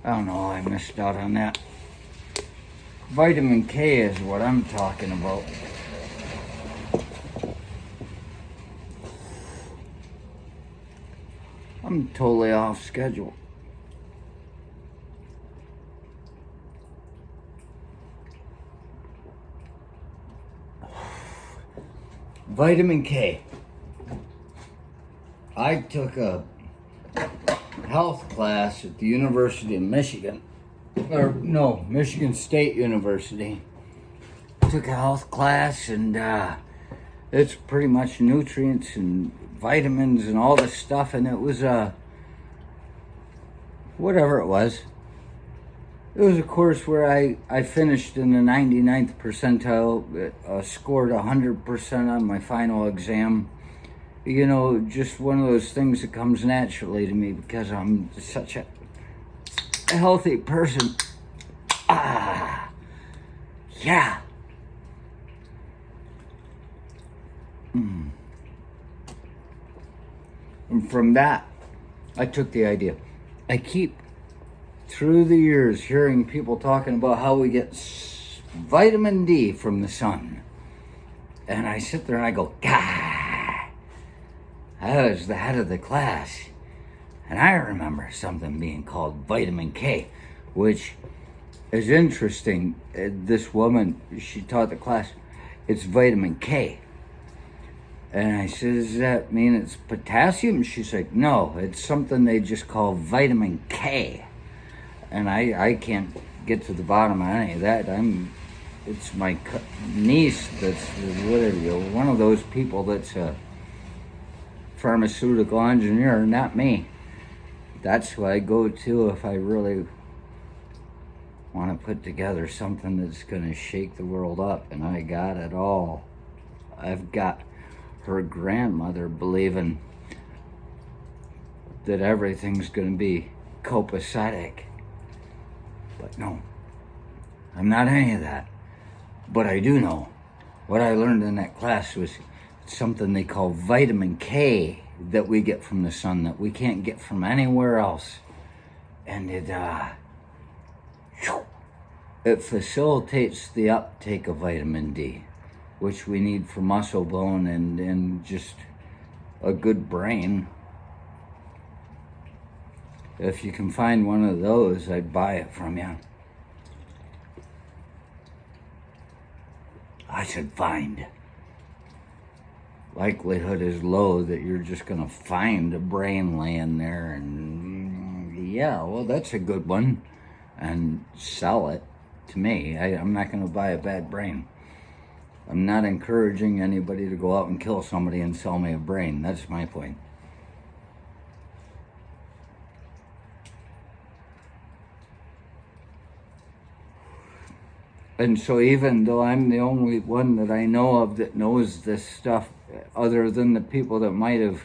don't know, I missed out on that. Vitamin K is what I'm talking about. I'm totally off schedule. Vitamin K. I took a health class at the University of Michigan. Or no, Michigan State University. Took a health class, and it's pretty much nutrients and vitamins and all this stuff, and it was whatever it was. It was a course where I finished in the 99th percentile, scored 100% on my final exam. You know, just one of those things that comes naturally to me because I'm such a healthy person. Yeah. And from that, I took the idea. I keep, through the years, hearing people talking about how we get vitamin D from the sun. And I sit there and I go, God, I was the head of the class. And I remember something being called vitamin K, which is interesting. This woman, she taught the class, it's vitamin K. And I said, does that mean it's potassium? She's like, no, it's something they just call vitamin K. And I can't get to the bottom of any of that. It's my niece that's one of those people that's a pharmaceutical engineer, not me. That's who I go to if I really want to put together something that's going to shake the world up. And I got it all. I've got her grandmother believing that everything's going to be copacetic. But no, I'm not any of that. But I do know what I learned in that class was something they call vitamin K that we get from the sun that we can't get from anywhere else. And it facilitates the uptake of vitamin D, which we need for muscle bone and just a good brain. If you can find one of those, I'd buy it from you. I said find. Likelihood is low that you're just going to find a brain laying there and yeah, well, that's a good one, and sell it to me. I'm not going to buy a bad brain. I'm not encouraging anybody to go out and kill somebody and sell me a brain. That's my point. And so even though I'm the only one that I know of that knows this stuff, other than the people that might have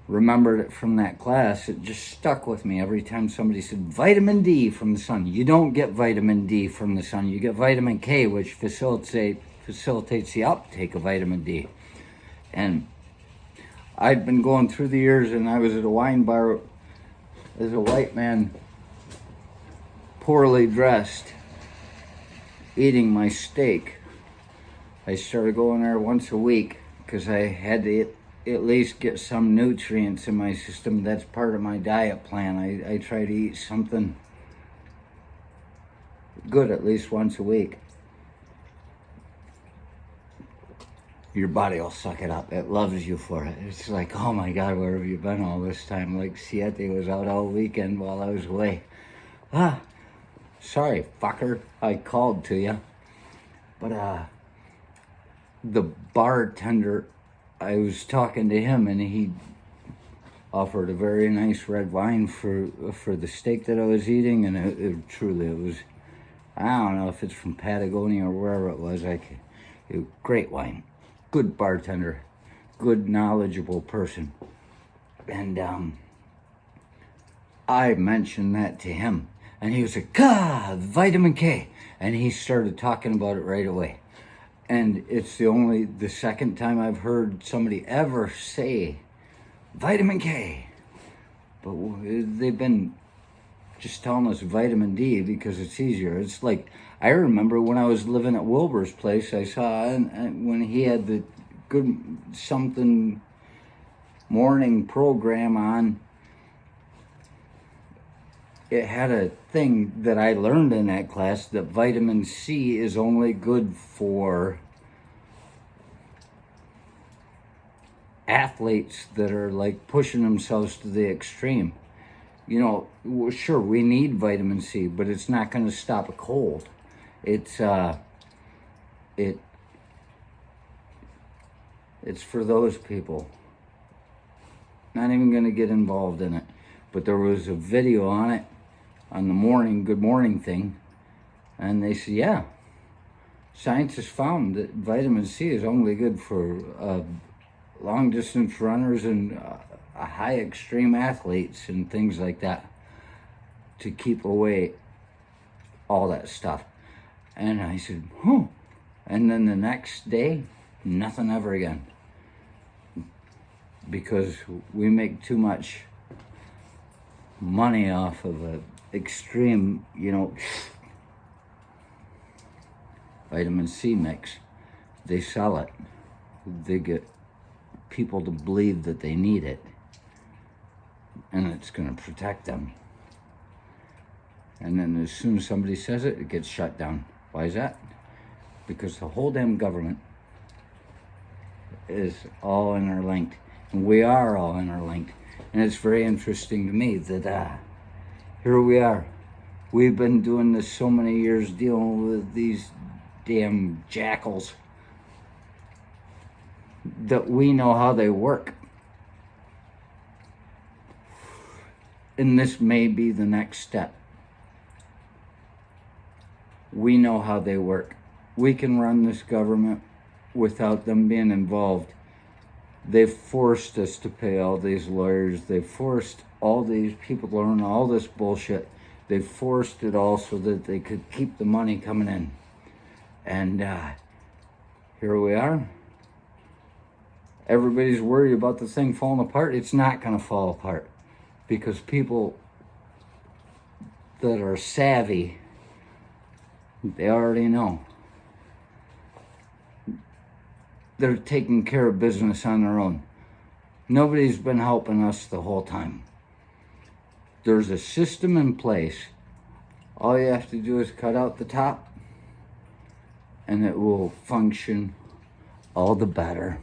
remembered it from that class, it just stuck with me every time somebody said vitamin D from the sun. You don't get vitamin D from the sun. You get vitamin K, which facilitates the uptake of vitamin D. And I'd been going through the years, and I was at a wine bar as a white man, poorly dressed, eating my steak. I started going there once a week because I had to at least get some nutrients in my system. That's part of my diet plan. I try to eat something good at least once a week. Your body will suck it up. It loves you for it. It's like, oh my God, where have you been all this time? Like Siete was out all weekend while I was away. Sorry, fucker, I called to you. But the bartender, I was talking to him, and he offered a very nice red wine for the steak that I was eating, and it truly was, I don't know if it's from Patagonia or wherever it was, great wine, good bartender, good knowledgeable person. And I mentioned that to him. And he was like, God, vitamin K. And he started talking about it right away. And it's the second time I've heard somebody ever say vitamin K. But they've been just telling us vitamin D because it's easier. It's like, I remember when I was living at Wilbur's place, I saw and when he had the good something morning program on, it had a thing that I learned in that class that vitamin C is only good for athletes that are like pushing themselves to the extreme. You know, sure, we need vitamin C, but it's not going to stop a cold. It's for those people. Not even going to get involved in it. But there was a video on it on the Good Morning thing, and they said, yeah, scientists found that vitamin C is only good for long distance runners and high extreme athletes and things like that, to keep away all that stuff. And I said, and then the next day, nothing ever again, because we make too much money off of a extreme, you know, vitamin C mix. They sell it. They get people to believe that they need it, and it's going to protect them. And then as soon as somebody says it, it gets shut down. Why is that? Because the whole damn government is all interlinked, and we are all interlinked. And it's very interesting to me that here we are. We've been doing this so many years, dealing with these damn jackals, that we know how they work. And this may be the next step. We know how they work. We can run this government without them being involved. They've forced us to pay all these lawyers. They've forced all these people to learn all this bullshit. They forced it all so that they could keep the money coming in. And here we are. Everybody's worried about the thing falling apart. It's not going to fall apart, because people that are savvy, they already know. They're taking care of business on their own. Nobody's been helping us the whole time. There's a system in place. All you have to do is cut out the top, and it will function all the better.